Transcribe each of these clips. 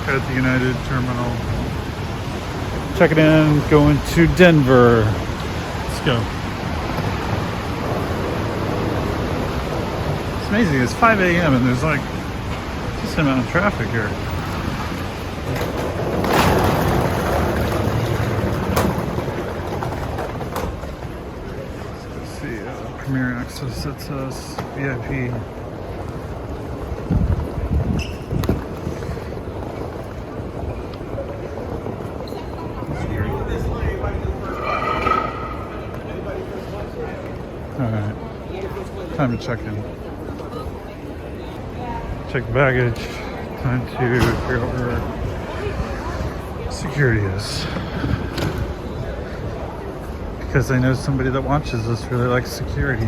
at the United Terminal. Checking in, going to Denver. Let's go. It's amazing. It's 5 a.m. and there's like a decent amount of traffic here. Let's see. Premier Access. It says VIP. Alright, time to check in. Check baggage. Time to figure out where security is. Because I know somebody that watches this really likes security.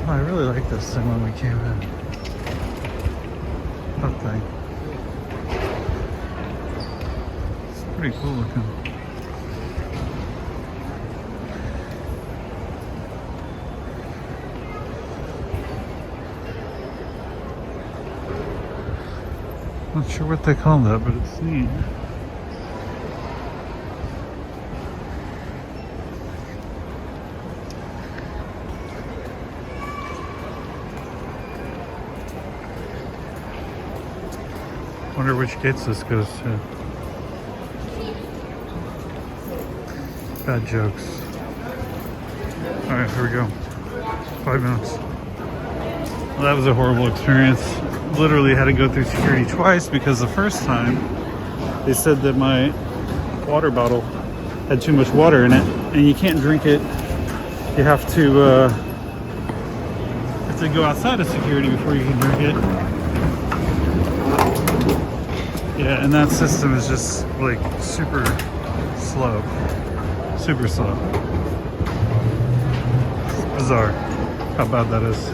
Oh, I really like this thing when we came in. That thing. It's pretty cool looking. Not sure what they call that, but it's neat. Wonder which gates this goes to. Bad jokes. Alright, here we go. 5 minutes. Well, that was a horrible experience. Literally had to go through security twice because the first time they said that my water bottle had too much water in it and you can't drink it. You have to go outside of security before you can drink it. Yeah, and that system is just like super slow. Super slow. It's bizarre how bad that is.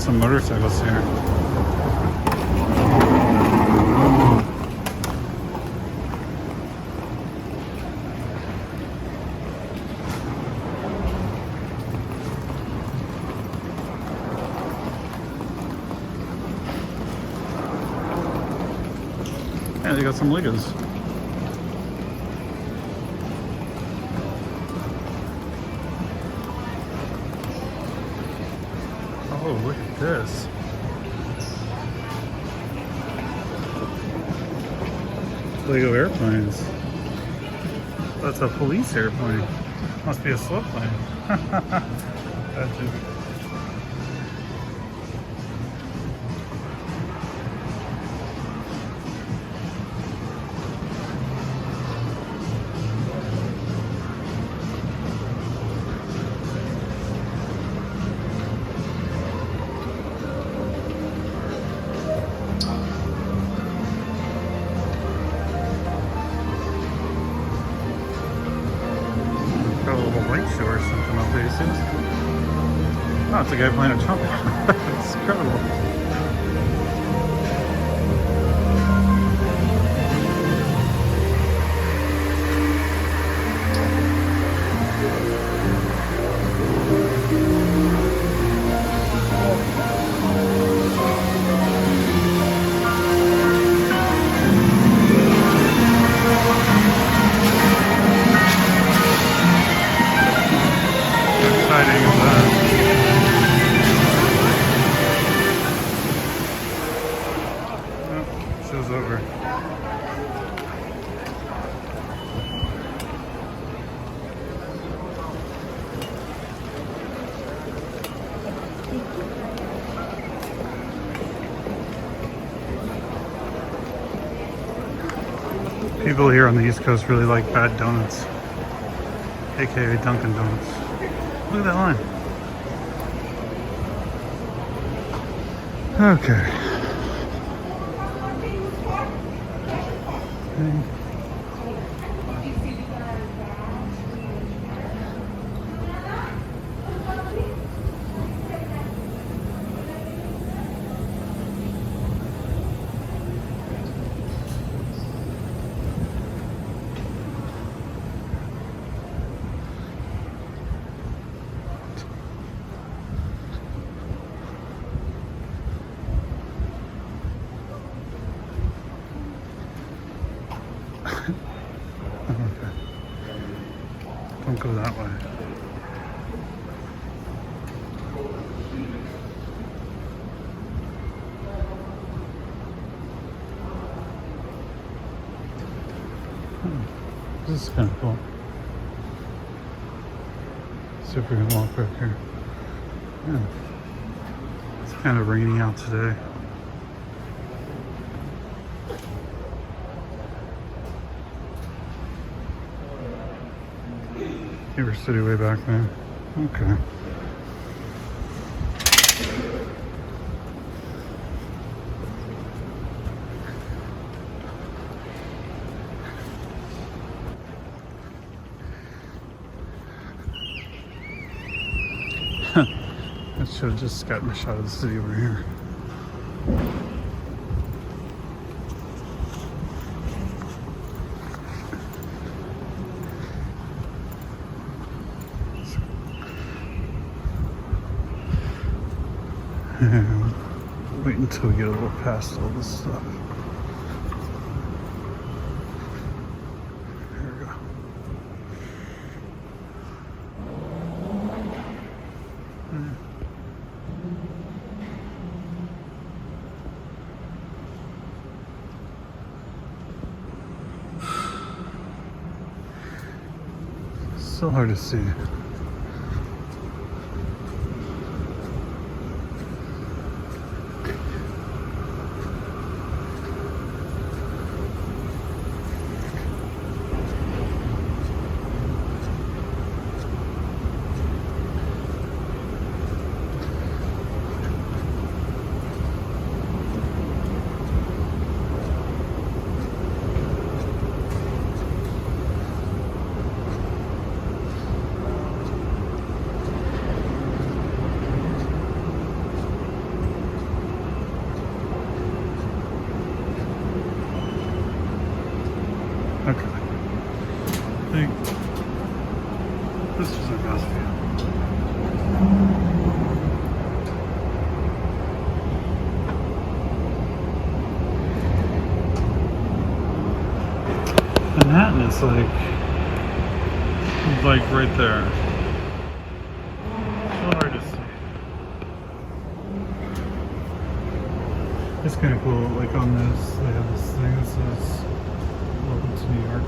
Some motorcycles here. Yeah, they got some Legos. Oh, look at this. Lego airplanes. That's a police airplane. Must be a slow plane. Gotcha. A little light show or something up there, you see this? Oh, it's a guy playing a trumpet. It's incredible. Exciting as that. Oh, show's over. People here on the East Coast really like bad donuts, aka Dunkin' Donuts. Look at that line. Okay. way. This is kind of cool. See if we can walk back here. Yeah. It's kind of raining out today. Heber City way back there. Okay. I should have just gotten a shot of the city over here. And wait until we get a little past all this stuff. Here we go. So hard to see. Okay. I think this is our best view. Manhattan is like right there. So hard to see. It's kind of cool. Like on this, they have this thing that says "Welcome to New York."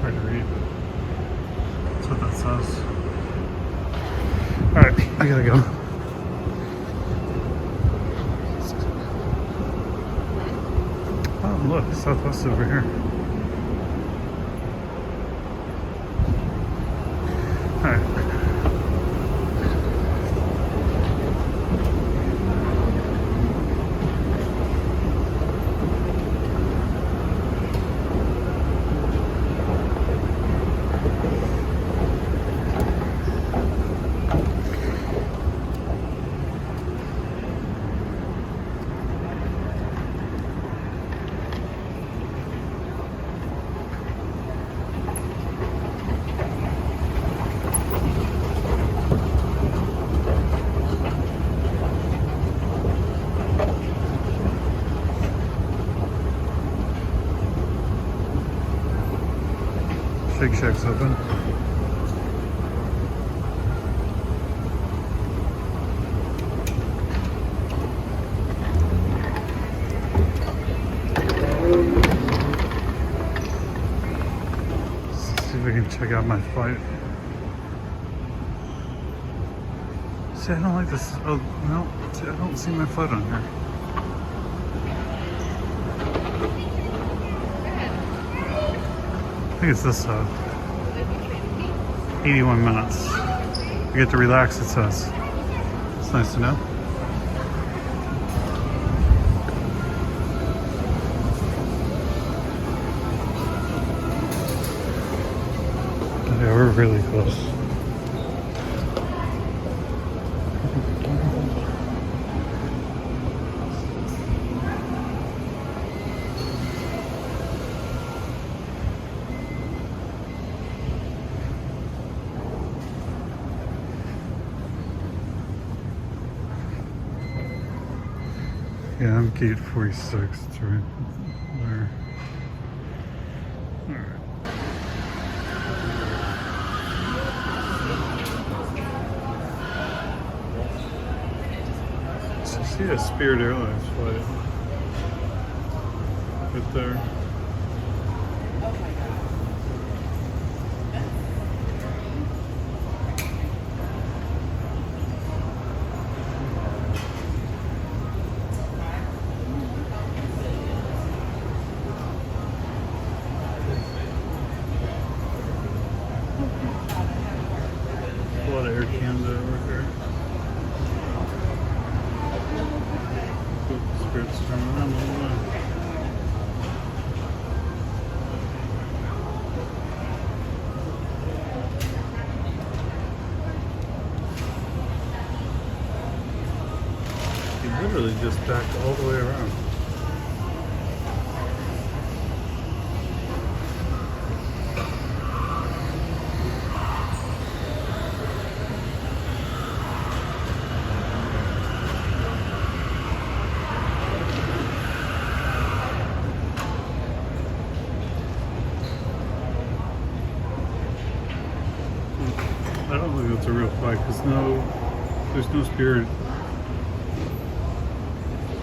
Hard to read, but that's what that says. Alright, I gotta go. Oh, look, Southwest over here. Alright. Shake Shack's open. Let's see if we can check out my flight. See, I don't like this. Oh, no. See, I don't see my flight on here. I think it's this 81 minutes. We get to relax, it says. It's nice to know. Yeah, we're really close. Yeah, I'm gate 46. It's right there. Alright. see a Spirit Airlines flight right there. A lot of Air Canada over here. Spirit's turning around a little bit. He literally just backed all the way around. I don't think it's a real flight because there's no Spirit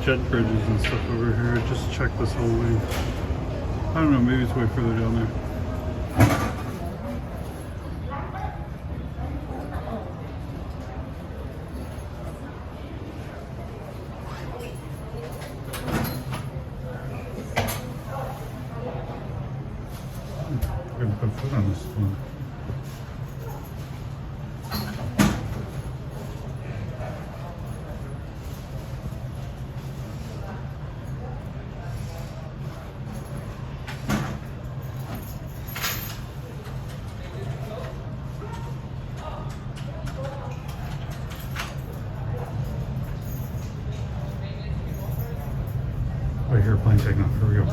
jet bridges and stuff over here. Just check this whole way. I don't know, maybe it's way further down there. I'm gonna put foot on this one. I hear a plane taking off. Here we go.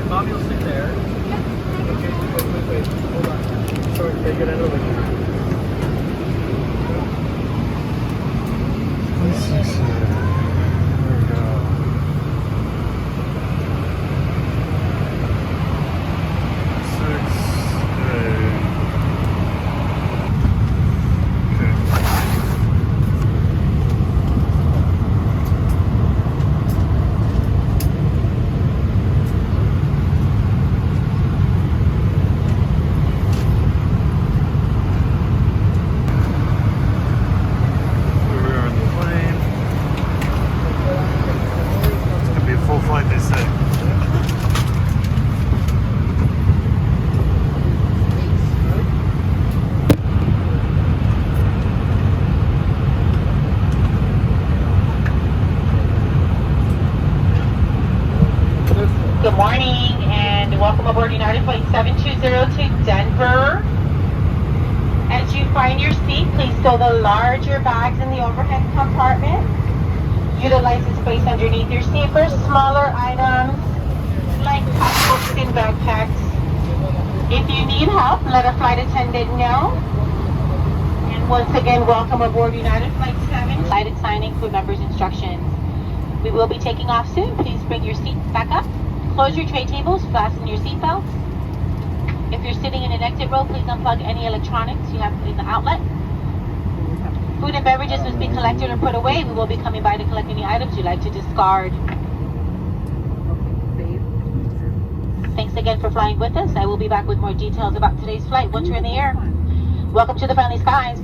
Mommy will sit there. Okay, wait. Hold on. Sorry, take it another way. 26A. There we go. 6A. Flight, they say. Good morning and welcome aboard United Flight 720 to Denver. As you find your seat, please stow the larger bags in the overhead compartment. Utilize the space underneath your seat for smaller items like pocketbooks and backpacks. If you need help, let a flight attendant know. And once again, welcome aboard United Flight 7. Flight signing crew members' instructions. We will be taking off soon. Please bring your seats back up. Close your tray tables, fasten your seat belts. If you're sitting in an exit row, please unplug any electronics you have in the outlet. Food and beverages must be collected or put away. We will be coming by to collect any items you'd like to discard. Thanks again for flying with us. I will be back with more details about today's flight once you're in the air. Welcome to the friendly skies.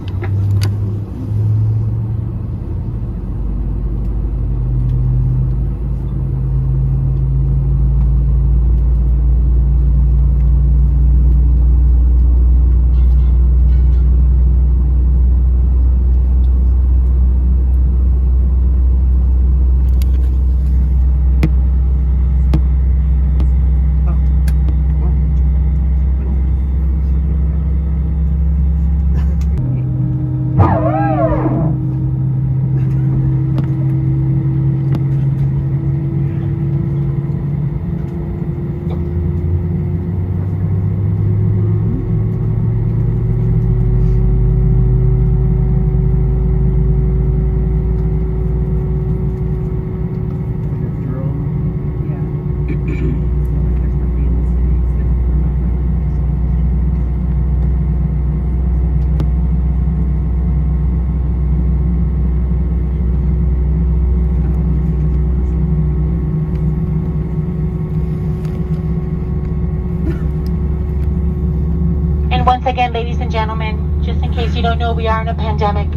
again, ladies and gentlemen, just in case you don't know, we are in a pandemic.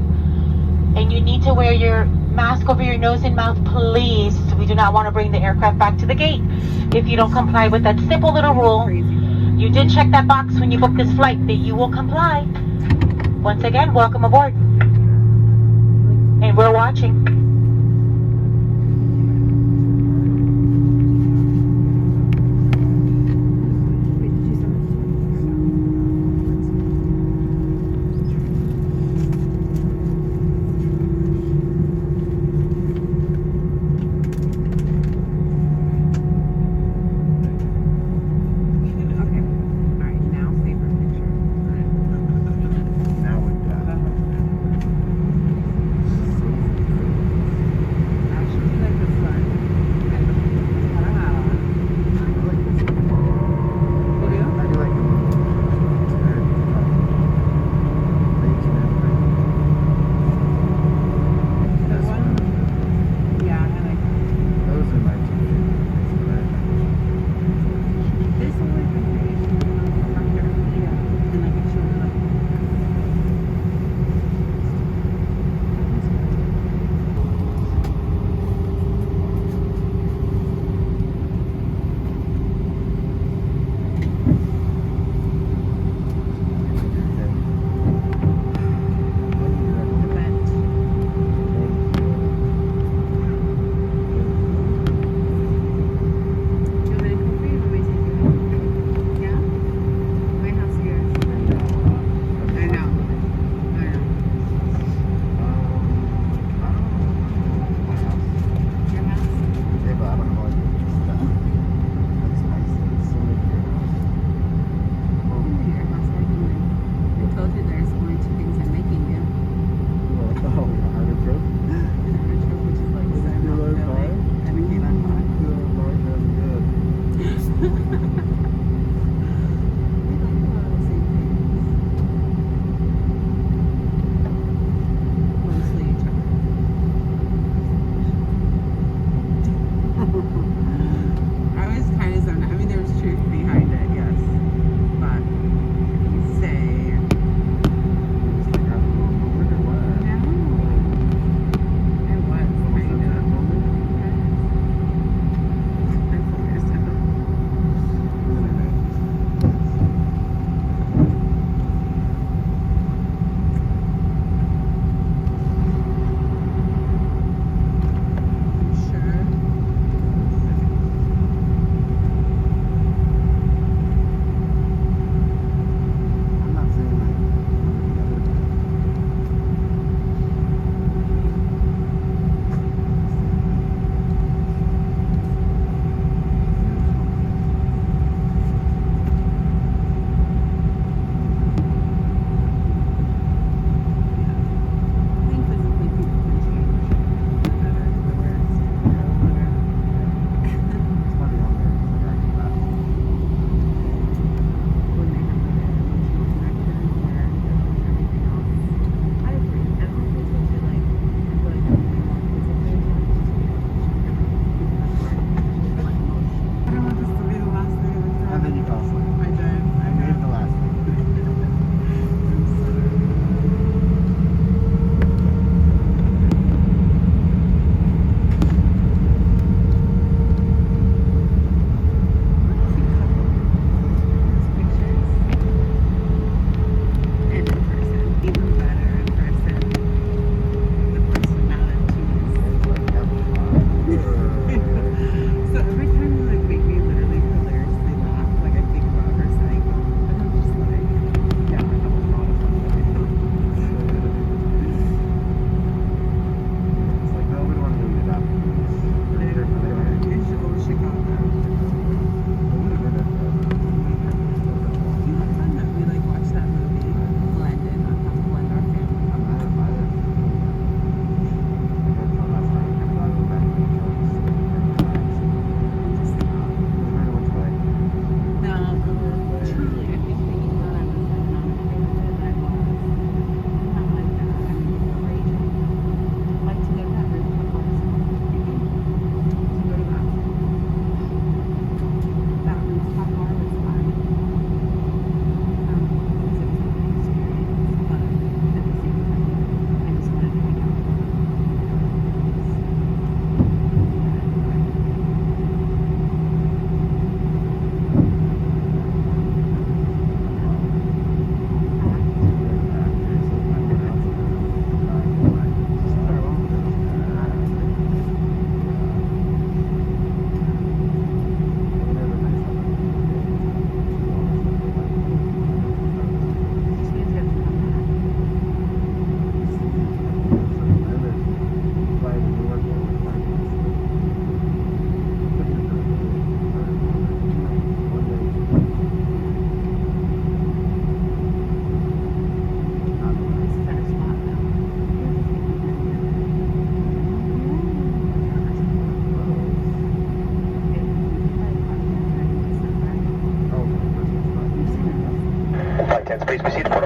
And you need to wear your mask over your nose and mouth, please. We do not want to bring the aircraft back to the gate if you don't comply with that simple little rule. You did check that box when you booked this flight that you will comply. Once again, welcome aboard. And we're watching.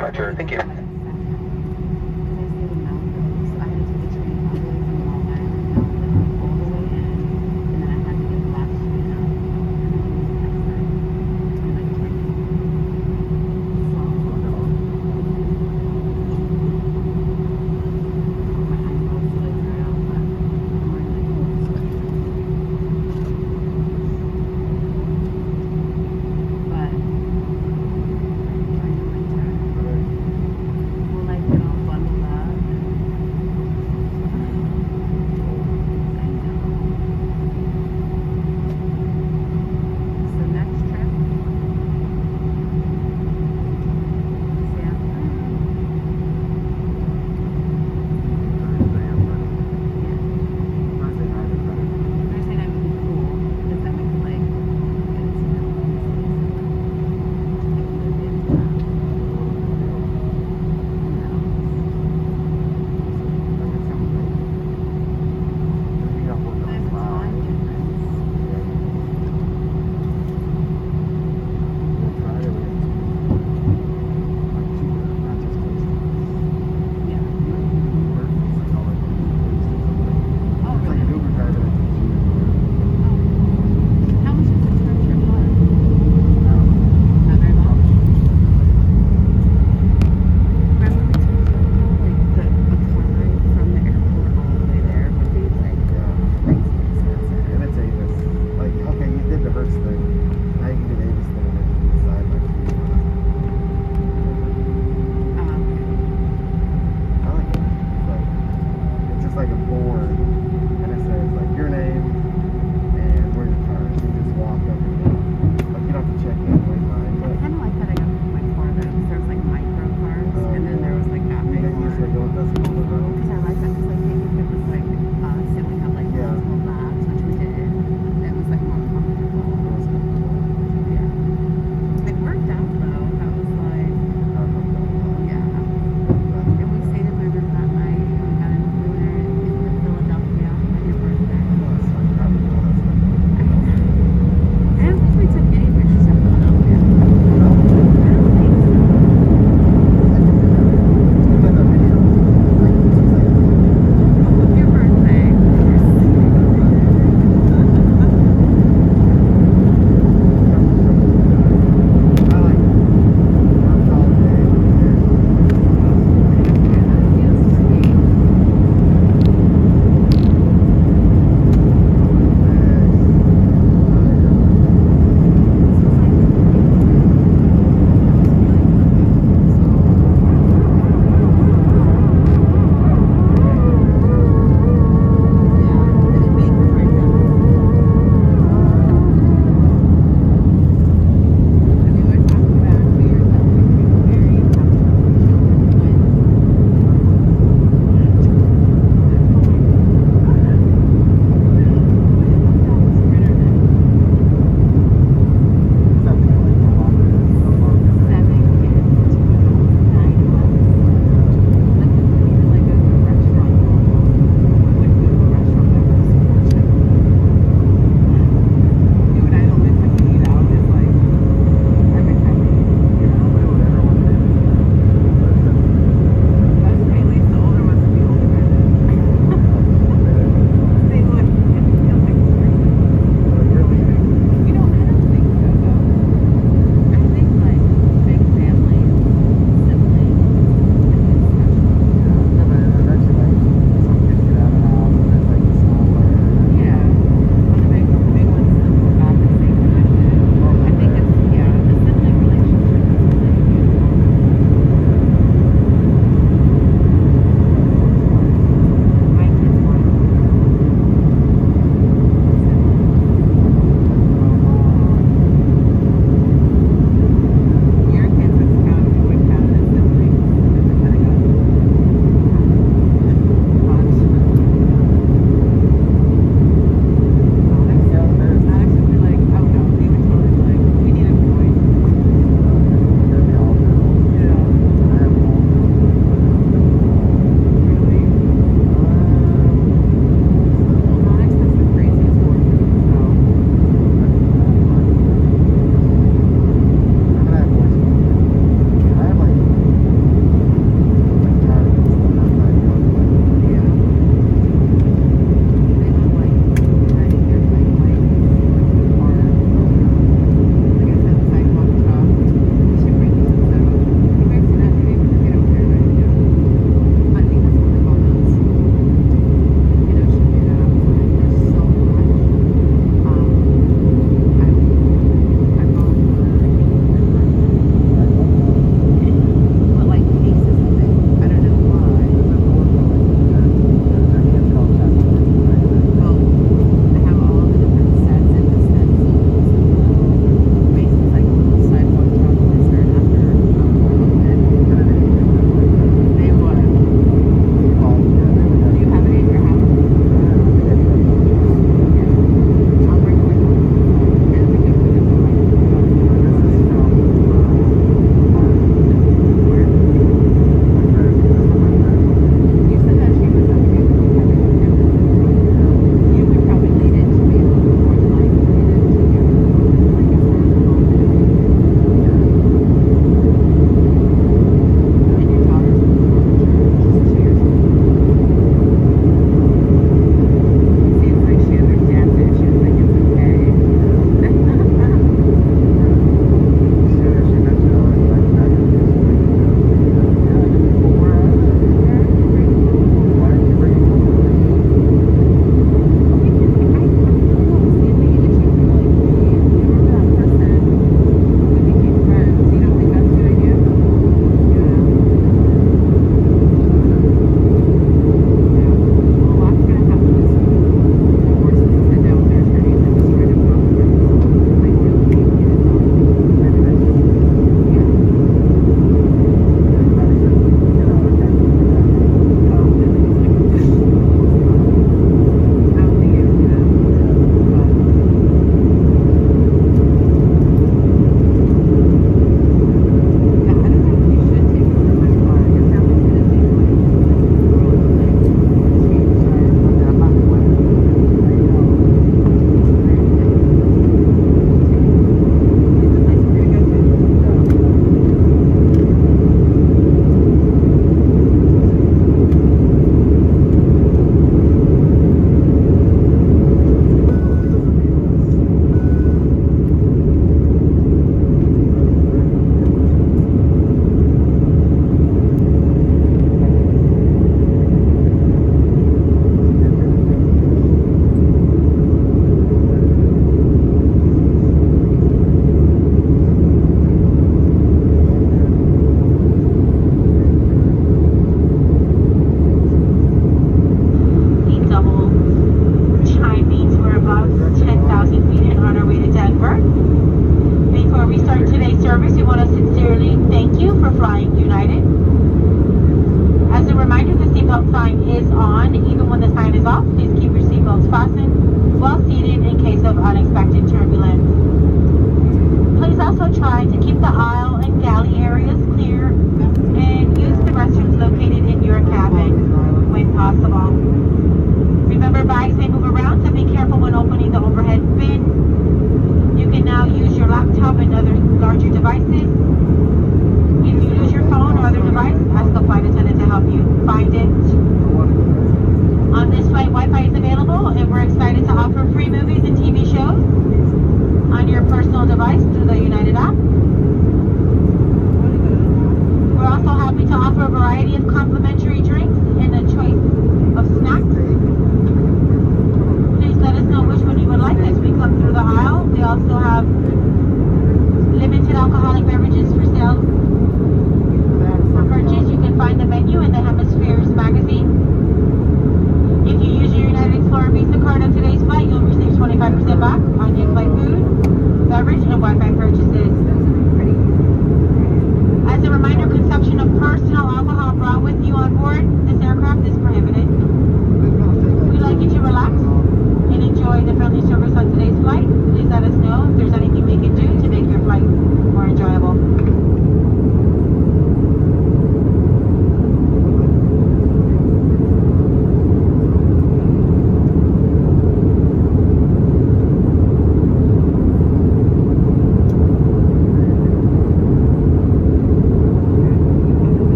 departure. Thank you. seatbelt sign is on. Even when the sign is off, please keep your seatbelts fastened, well seated in case of unexpected turbulence. Please also try to keep the aisle and galley areas clear and use the restrooms located in your cabin when possible. Remember, bags may move around, so be careful when opening the overhead bin. You can now use your laptop and other larger devices. If you use your phone or other device, ask a flight attendant to help you find it. On this flight, Wi-Fi is available, and we're excited to offer free movies and TV shows on your personal device through the United app. We're also happy to offer a variety of complimentary drinks and a choice of snacks. Please let us know which one you would like as we come through the aisle. We also have limited alcoholic beverages for sale. For purchase, you can find the menu in the Hemispheres magazine. If you use your United Explorer Visa card on today's flight, you'll receive 25% back on in-flight food, beverage, and Wi-Fi purchases. As a reminder, consumption of personal alcohol brought with you on board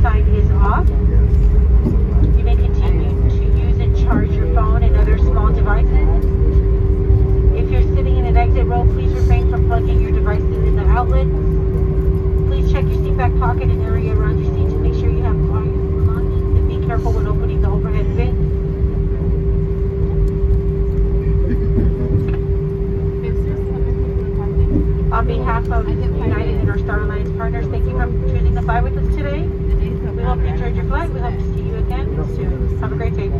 sign is off. You may continue to use and charge your phone and other small devices. If you're sitting in an exit row, please refrain from plugging your devices in the outlets. Please check your seat back pocket and area around your seat to make sure you have all your belongings, and be careful when opening the overhead bin. On behalf of United and our Star Alliance partners, thank you for choosing to fly with us today. We hope you enjoyed your flight. We hope to see you again soon. Have a great day.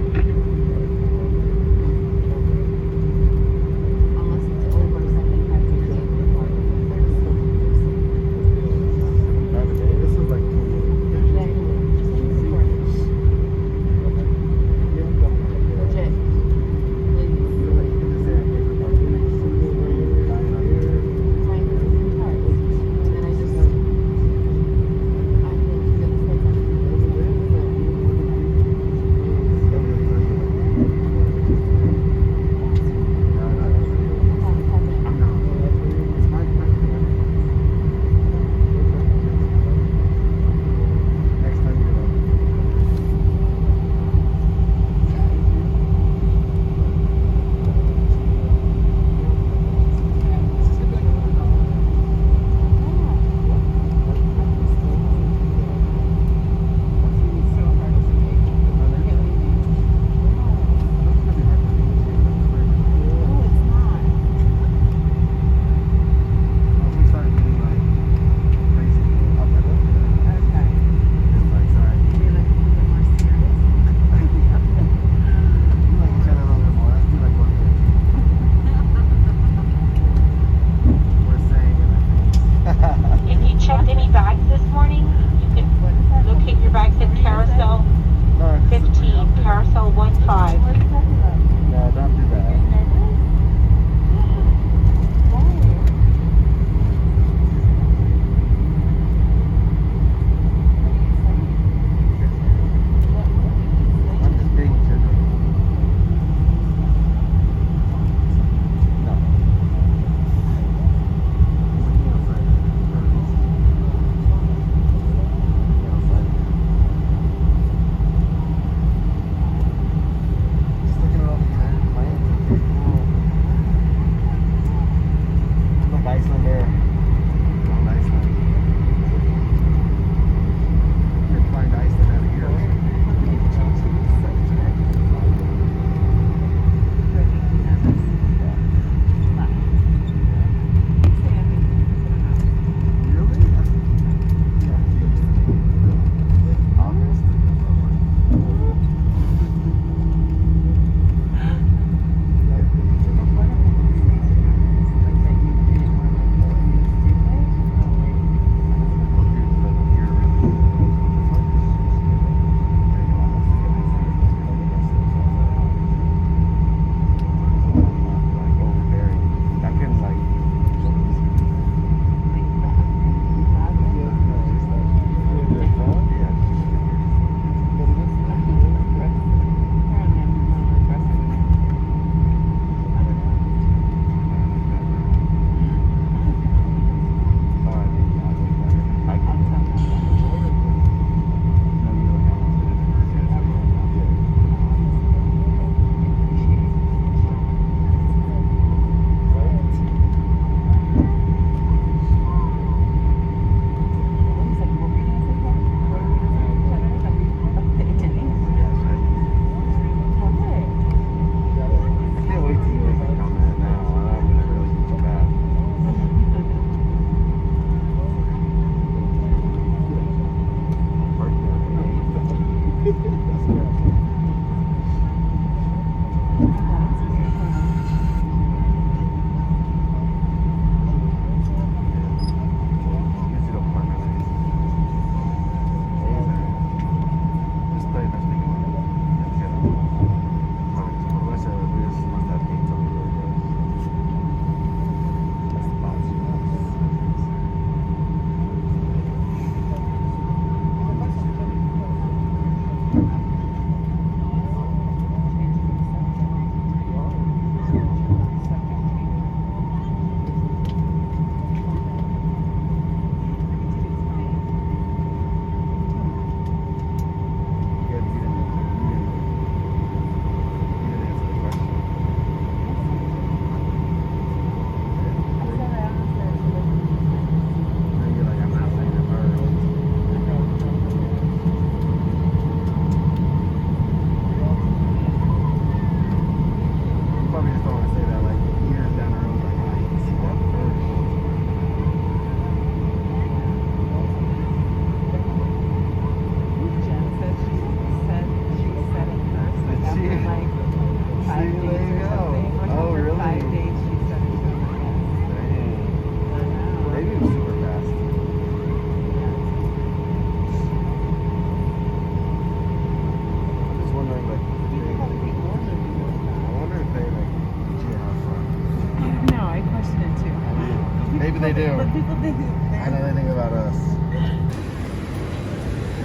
people think I know anything about us.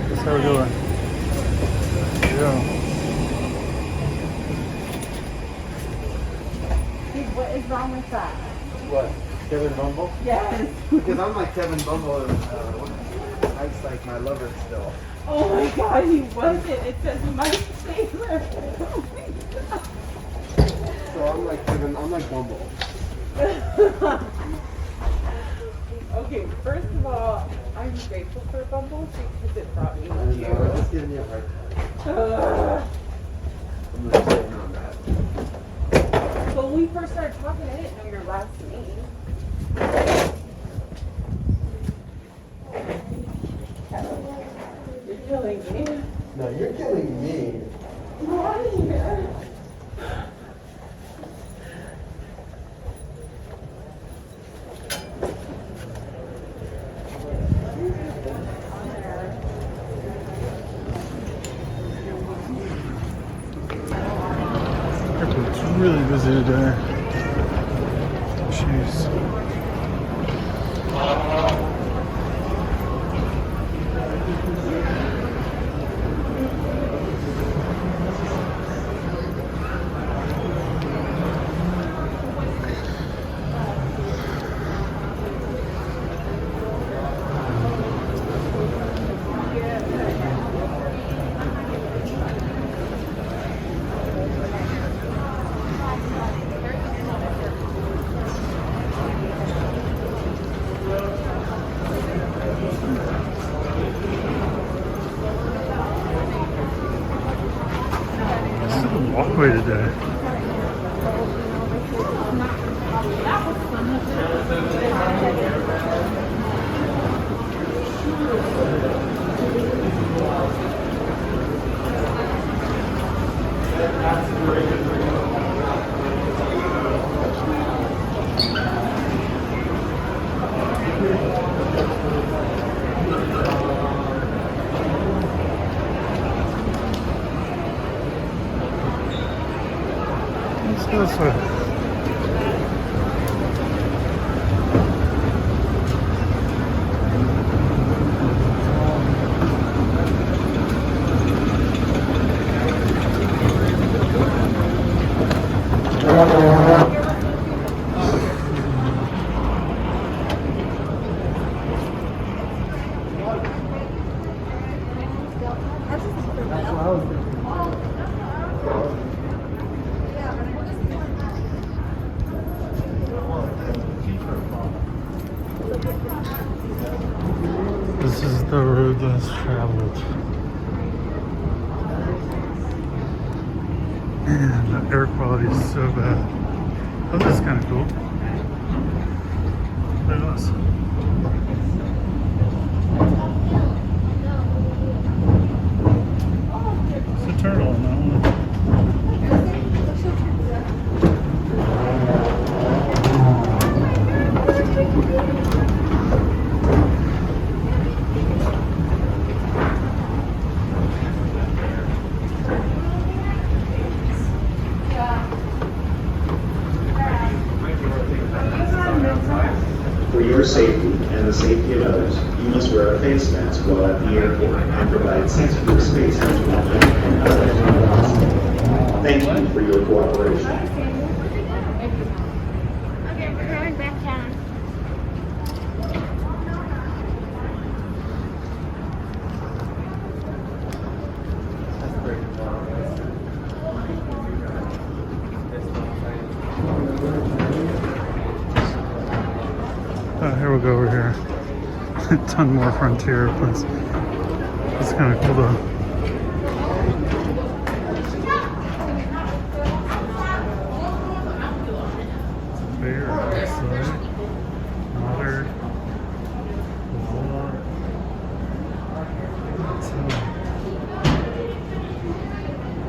That's how we're doing. Yeah. What is wrong with that? What? Kevin Bumble? Yes. Because I'm like Kevin Bumble and Ike's like my lover still. Oh my god, he wasn't. It says my favorite. Oh my god. So I'm like Kevin, I'm like Bumble. Okay, first of all, I'm grateful for Bumble because it brought me I don't know, I'm you. just giving you a hard time. I'm just sitting on that. But when we first started talking, I didn't know your last name. You're killing me. No, you're killing me. Why? Airport's really busy today. Jeez. This is a walkway today. Let's go this way. This is the road less traveled. Man, the air quality is so bad. Oh, this is kind of cool. Look at this. It's a turtle on that one. For your safety and the safety of others, you must wear a face mask while at the airport and provide 6 feet of space between you and others. Thank you for your cooperation. Okay, we're going back down. Here we'll go over here. A ton more Frontier, but it's kind of cool though. Bear outside. Otter.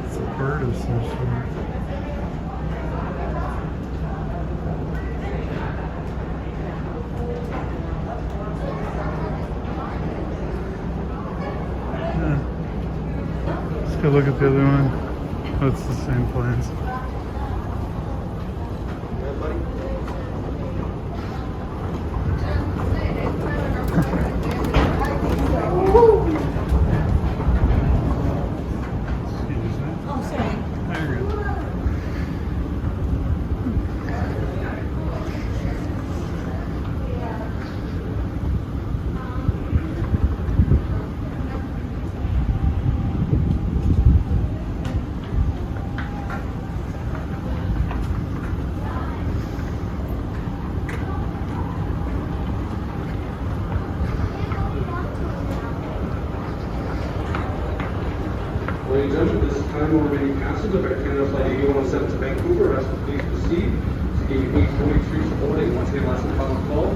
It's a bird of some sort. Let's go look at the other one. Oh, it's the same planes. Ladies and gentlemen, this time all remaining passengers of Air Canada Flight 8117 to Vancouver, as please proceed to gate 843 for boarding once again last final call.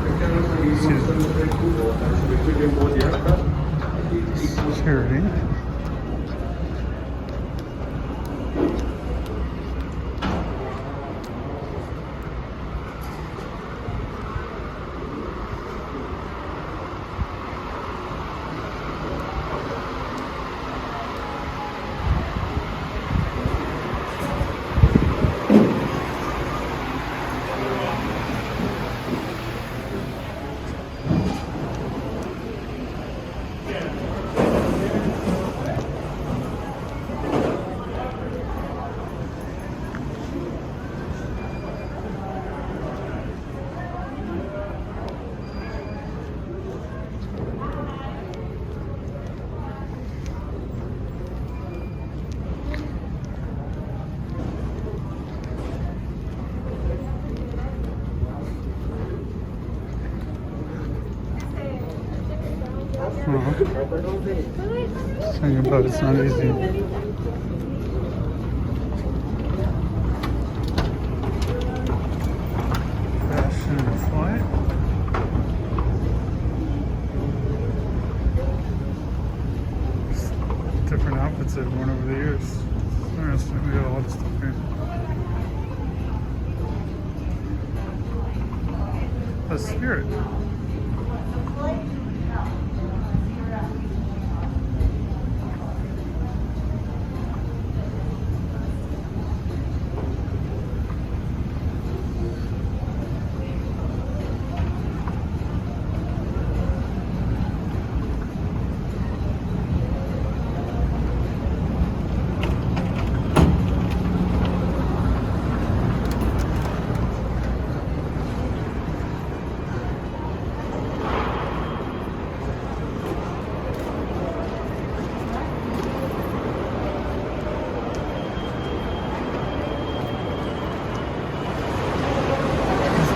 Air Canada Flight 8117 to Vancouver, that should be cleared on board the aircraft. Security. Saying about it's not easy. Fashion flight. Different outfits they've worn over the years. Interesting. We got a lot of stuff here. A Spirit.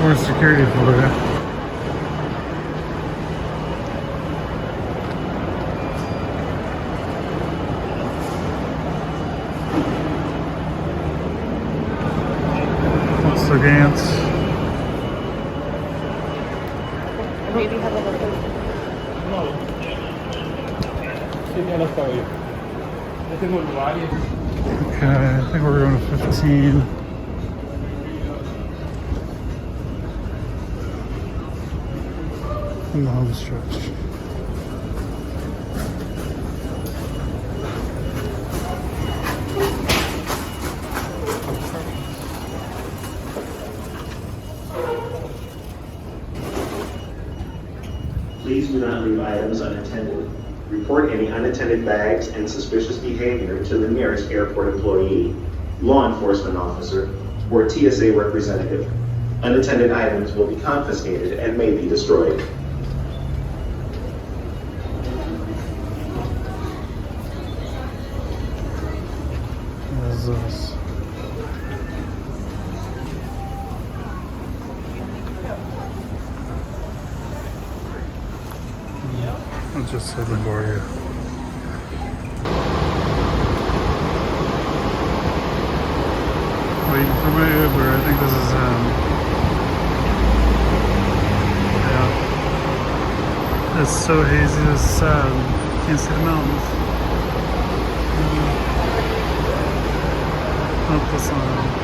More security for you. What's the dance? Maybe have a look. Okay, I think we're going to 15. In the home stretch. Please do not leave items unattended. Report any unattended bags and suspicious behavior to the nearest airport employee, law enforcement officer, or TSA representative. Unattended items will be confiscated and may be destroyed. What is this? I'll just say the board here. Waiting for my Uber. I think this is yeah. It's so hazy, it's sad. Can't see the mountains. Not this one.